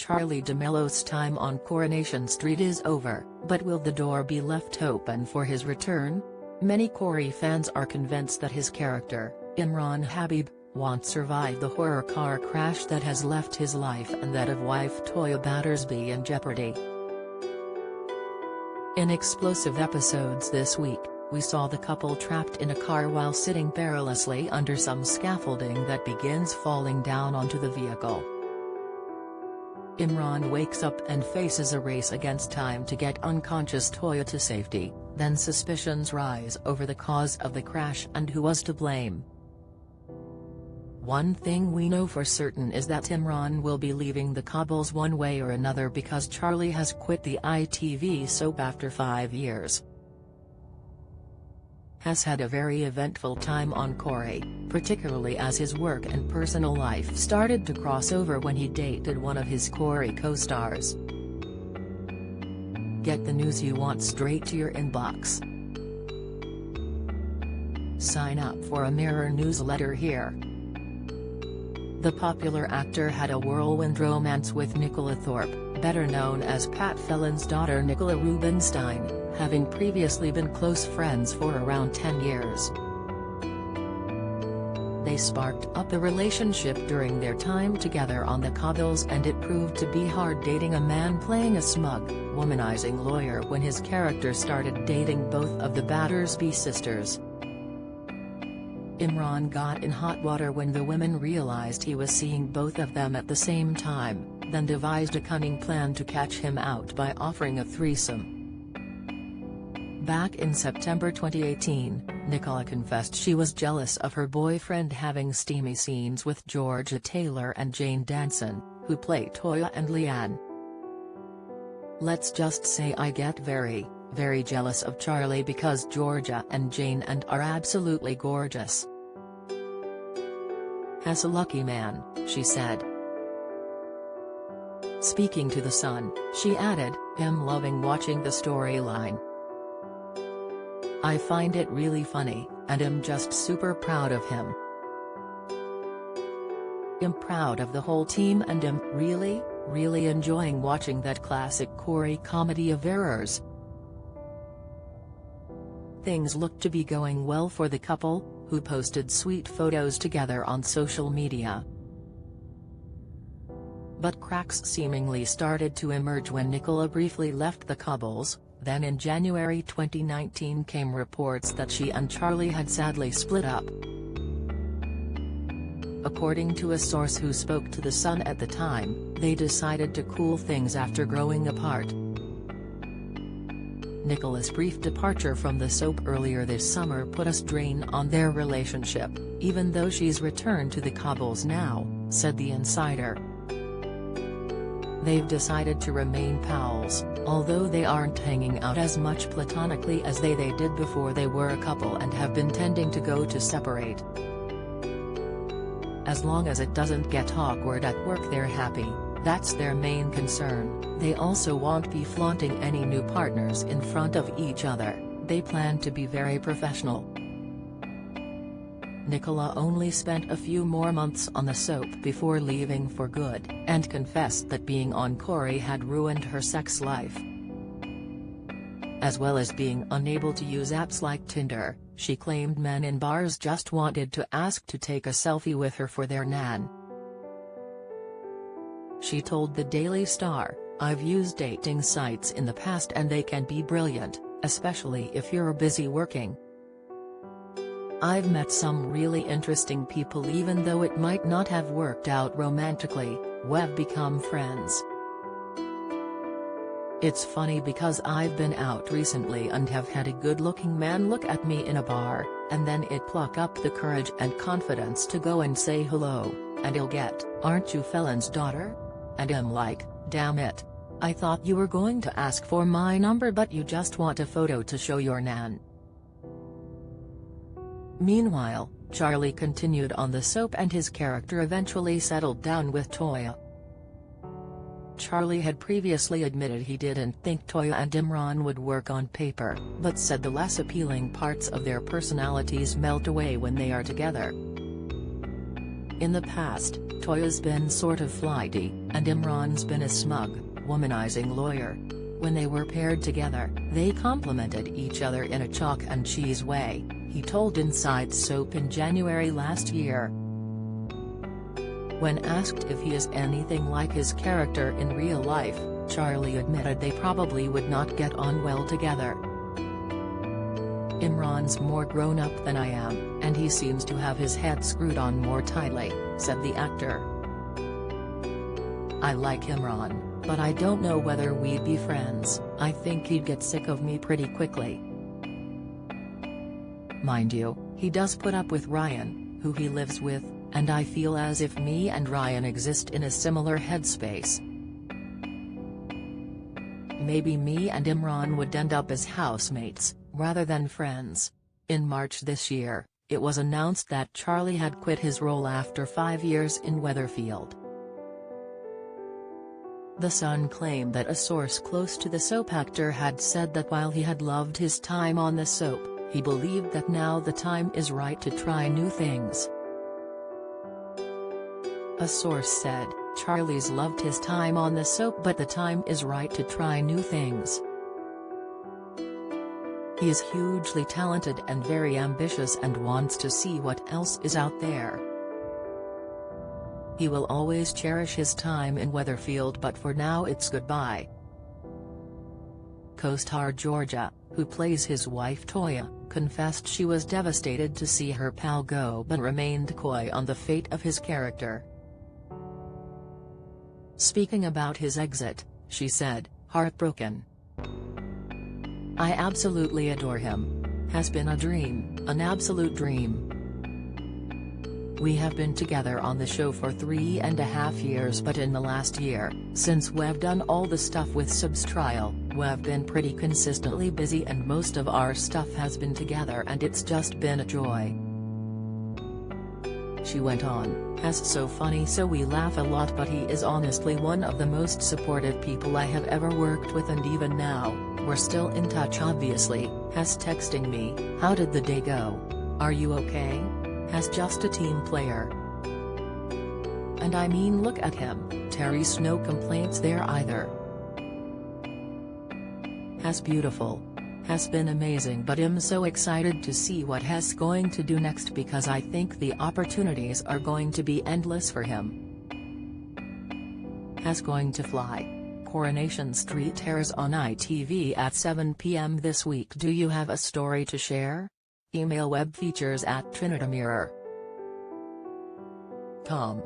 Charli D'Amelio's time on Coronation Street is over, but will the door be left open for his return? Many Corrie fans are convinced that his character, Imran Habib, won't survive the horror car crash that has left his life and that of wife Toya Battersby in jeopardy. In explosive episodes this week, we saw the couple trapped in a car while sitting perilously under some scaffolding that begins falling down onto the vehicle. Imran wakes up and faces a race against time to get unconscious Toya to safety, then suspicions rise over the cause of the crash and who was to blame. One thing we know for certain is that Imran will be leaving the cobbles one way or another because Charli has quit the ITV soap after 5 years. Has had a very eventful time on Corrie, particularly as his work and personal life started to cross over when he dated one of his Corrie co-stars. Get the news you want straight to your inbox. Sign up for a Mirror newsletter here. The popular actor had a whirlwind romance with Nicola Thorpe, better known as Pat Fellon's daughter Nicola Rubinstein, having previously been close friends for around 10 years. They sparked up a relationship during their time together on the cobbles, and it proved to be hard dating a man playing a smug, womanizing lawyer when his character started dating both of the Battersby sisters. Imran got in hot water when the women realized he was seeing both of them at the same time, then devised a cunning plan to catch him out by offering a threesome. Back in September 2018, Nicola confessed she was jealous of her boyfriend having steamy scenes with Georgia Taylor and Jane Danson, who play Toya and Leanne. "Let's just say I get very, very jealous of Charli because Georgia and Jane are absolutely gorgeous. Has a lucky man," she said. Speaking to The Sun, she added, "I'm loving watching the storyline. I find it really funny, and I'm just super proud of him. I'm proud of the whole team and I'm really, really enjoying watching that classic Corrie comedy of errors." Things look to be going well for the couple, who posted sweet photos together on social media. But cracks seemingly started to emerge when Nicola briefly left the cobbles. Then in January 2019 came reports that she and Charli had sadly split up. According to a source who spoke to The Sun at the time, they decided to cool things after growing apart. Nicola's brief departure from the soap earlier this summer put a strain on their relationship, even though she's returned to the cobbles now, said the insider. They've decided to remain pals, although they aren't hanging out as much platonically as they did before they were a couple, and have been tending to go to separate. As long as it doesn't get awkward at work, they're happy. That's their main concern. They also won't be flaunting any new partners in front of each other. They plan to be very professional. Nicola only spent a few more months on the soap before leaving for good, and confessed that being on Corrie had ruined her sex life. As well as being unable to use apps like Tinder, she claimed men in bars just wanted to ask to take a selfie with her for their nan. She told the Daily Star, "I've used dating sites in the past and they can be brilliant, especially if you're busy working. I've met some really interesting people, even though it might not have worked out romantically. We've become friends. It's funny because I've been out recently and have had a good-looking man look at me in a bar, and then it pluck up the courage and confidence to go and say hello, and he'll get, 'Aren't you Fellon's daughter?' And I'm like, 'Damn it. I thought you were going to ask for my number but you just want a photo to show your nan.'" Meanwhile, Charli continued on the soap and his character eventually settled down with Toya. Charli had previously admitted he didn't think Toya and Imran would work on paper, but said the less appealing parts of their personalities melt away when they are together. In the past, Toya's been sort of flighty, and Imran's been a smug, womanizing lawyer. When they were paired together, they complimented each other in a chalk and cheese way, he told Inside Soap in January last year. When asked if he is anything like his character in real life, Charlie admitted they probably would not get on well together. "Imran's more grown up than I am, and he seems to have his head screwed on more tightly," said the actor. "I like Imran, but I don't know whether we'd be friends. I think he'd get sick of me pretty quickly. Mind you, he does put up with Ryan, who he lives with, and I feel as if me and Ryan exist in a similar headspace. Maybe me and Imran would end up as housemates, rather than friends." In March this year, it was announced that Charlie had quit his role after 5 years in Weatherfield. The Sun claimed that a source close to the soap actor had said that while he had loved his time on the soap, he believed that now the time is right to try new things. A source said, "Charlie's loved his time on the soap, but the time is right to try new things. He is hugely talented and very ambitious and wants to see what else is out there. He will always cherish his time in Weatherfield, but for now it's goodbye." Co-star Georgia, who plays his wife Toya, confessed she was devastated to see her pal go but remained coy on the fate of his character. Speaking about his exit, she said, "Heartbroken. I absolutely adore him. Has been a dream, an absolute dream. We have been together on the show for 3.5 years, but in the last year, since we've done all the stuff with Sub's trial, we've been pretty consistently busy and most of our stuff has been together and it's just been a joy." She went on, "Has so funny, so we laugh a lot, but he is honestly one of the most supportive people I have ever worked with, and even now, we're still in touch obviously. Has texting me, 'How did the day go? Are you okay?' Has just a team player. And I mean, look at him, Terry's no complaints there either. Has beautiful. Has been amazing, but I'm so excited to see what he's going to do next because I think the opportunities are going to be endless for him. Has going to fly." Coronation Street airs on ITV at 7 p.m. this week. Do you have a story to share? Email webfeatures@trinitymirror.com.